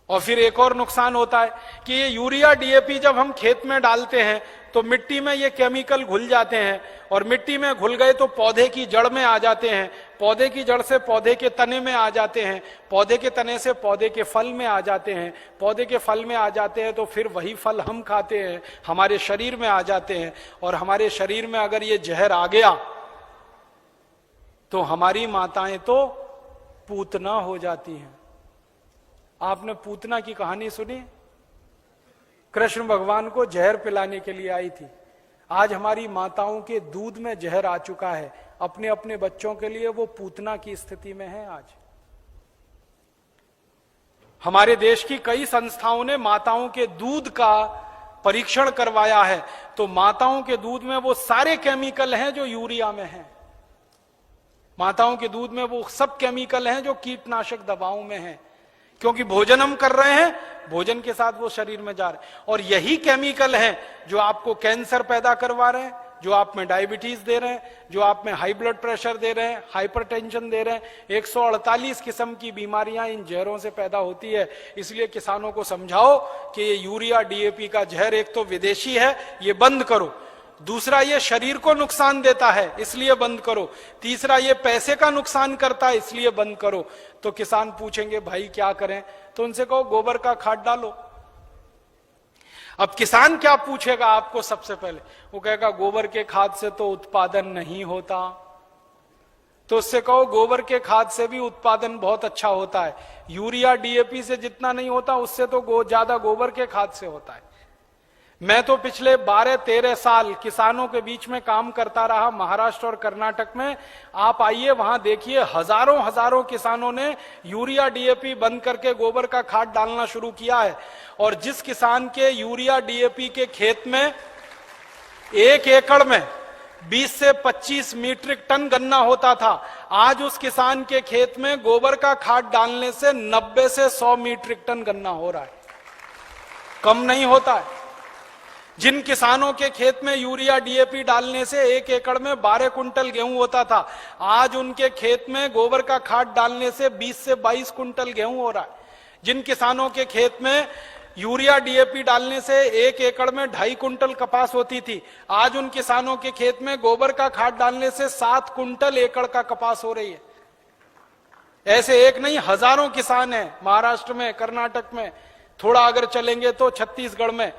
और फिर एक और नुकसान होता है कि ये यूरिया डीएपी जब हम खेत में डालते हैं तो मिट्टी में ये केमिकल घुल जाते हैं, और मिट्टी में घुल गए तो पौधे की जड़ में आ जाते हैं, पौधे की जड़ से पौधे के तने में आ जाते हैं, पौधे के तने से पौधे के फल में आ जाते हैं, पौधे के फल में आ जाते हैं तो फिर वही फल हम खाते हैं, हमारे शरीर में आ जाते हैं। और हमारे शरीर में अगर ये जहर आ गया तो हमारी माताएं तो पूतना हो जाती हैं। आपने पूतना की कहानी सुनी? कृष्ण भगवान को जहर पिलाने के लिए आई थी। आज हमारी माताओं के दूध में जहर आ चुका है, अपने अपने बच्चों के लिए वो पूतना की स्थिति में है। आज हमारे देश की कई संस्थाओं ने माताओं के दूध का परीक्षण करवाया है, तो माताओं के दूध में वो सारे केमिकल हैं जो यूरिया में हैं। माताओं के दूध में वो सब केमिकल हैं जो कीटनाशक दवाओं में हैं, क्योंकि भोजन हम कर रहे हैं, भोजन के साथ वो शरीर में जा रहे हैं। और यही केमिकल हैं जो आपको कैंसर पैदा करवा रहे हैं, जो आप में डायबिटीज दे रहे हैं, जो आप में हाई ब्लड प्रेशर दे रहे हैं, हाइपरटेंशन दे रहे हैं। 148 किस्म की बीमारियां इन जहरों से पैदा होती है। इसलिए किसानों को समझाओ कि ये यूरिया डीएपी का जहर एक तो विदेशी है, ये बंद करो। दूसरा, ये शरीर को नुकसान देता है, इसलिए बंद करो। तीसरा, ये पैसे का नुकसान करता है, इसलिए बंद करो। तो किसान पूछेंगे भाई क्या करें? तो उनसे कहो गोबर का खाद डालो। अब किसान क्या पूछेगा आपको? सबसे पहले वो कहेगा गोबर के खाद से तो उत्पादन नहीं होता। तो उससे कहो गोबर के खाद से भी उत्पादन बहुत अच्छा होता है। यूरिया डीएपी से जितना नहीं होता उससे तो ज्यादा गोबर के खाद से होता है। मैं तो पिछले 12-13 साल किसानों के बीच में काम करता रहा, महाराष्ट्र और कर्नाटक में। आप आइए वहां देखिए, हजारों हजारों किसानों ने यूरिया डीएपी बंद करके गोबर का खाद डालना शुरू किया है। और जिस किसान के यूरिया डीएपी के खेत में 1 एकड़ में 20 से 25 मीट्रिक टन गन्ना होता था, आज उस किसान के खेत में गोबर का खाद डालने से 90 से 100 मीट्रिक टन गन्ना हो रहा है, कम नहीं होता है। जिन किसानों के खेत में यूरिया डीएपी डालने से 1 एकड़ में 12 कुंटल गेहूं होता था, आज उनके खेत में गोबर का खाद डालने से 20 से 22 कुंटल गेहूं हो रहा है। जिन किसानों के खेत में यूरिया डीएपी डालने से 1 एकड़ में 2.5 कुंटल कपास होती थी, आज उन किसानों के खेत में गोबर का खाद डालने से 7 कुंटल एकड़ का कपास हो रही है। ऐसे एक नहीं, हजारों किसान हैं महाराष्ट्र में, कर्नाटक में, थोड़ा अगर चलेंगे तो छत्तीसगढ़ में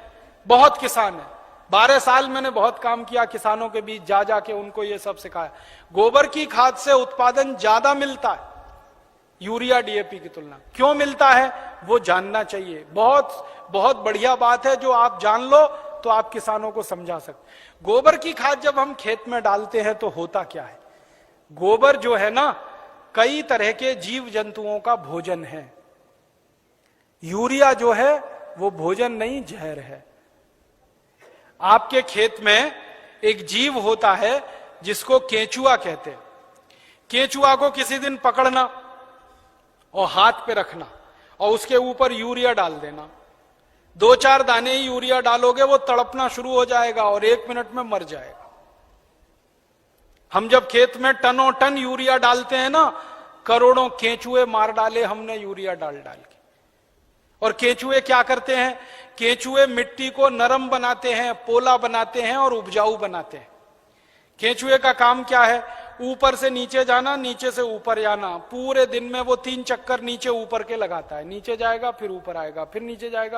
बहुत किसान है। 12 साल मैंने बहुत काम किया किसानों के बीच, जा जाके उनको ये सब सिखाया। गोबर की खाद से उत्पादन ज्यादा मिलता है यूरिया डीएपी की तुलना। क्यों मिलता है वो जानना चाहिए। बहुत बहुत बढ़िया बात है, जो आप जान लो तो आप किसानों को समझा सकते। गोबर की खाद जब हम खेत में डालते हैं तो होता क्या है? गोबर जो है ना, कई तरह के जीव जंतुओं का भोजन है। यूरिया जो है वो भोजन नहीं, जहर है। आपके खेत में एक जीव होता है जिसको केंचुआ कहते हैं। केंचुआ को किसी दिन पकड़ना और हाथ पे रखना और उसके ऊपर यूरिया डाल देना। 2-4 दाने ही यूरिया डालोगे, वो तड़पना शुरू हो जाएगा और 1 मिनट में मर जाएगा। हम जब खेत में टनों टन यूरिया डालते हैं ना, करोड़ों केंचुए मार डाले हमने यूरिया डाल डाल के। और केंचुए क्या करते हैं? केंचुए मिट्टी को नरम बनाते हैं, पोला बनाते हैं और उपजाऊ बनाते हैं। केंचुए का काम क्या है? ऊपर से नीचे जाना, नीचे से ऊपर जाना। पूरे दिन में वो 3 चक्कर नीचे ऊपर के लगाता है। नीचे जाएगा, फिर ऊपर आएगा, फिर नीचे जाएगा,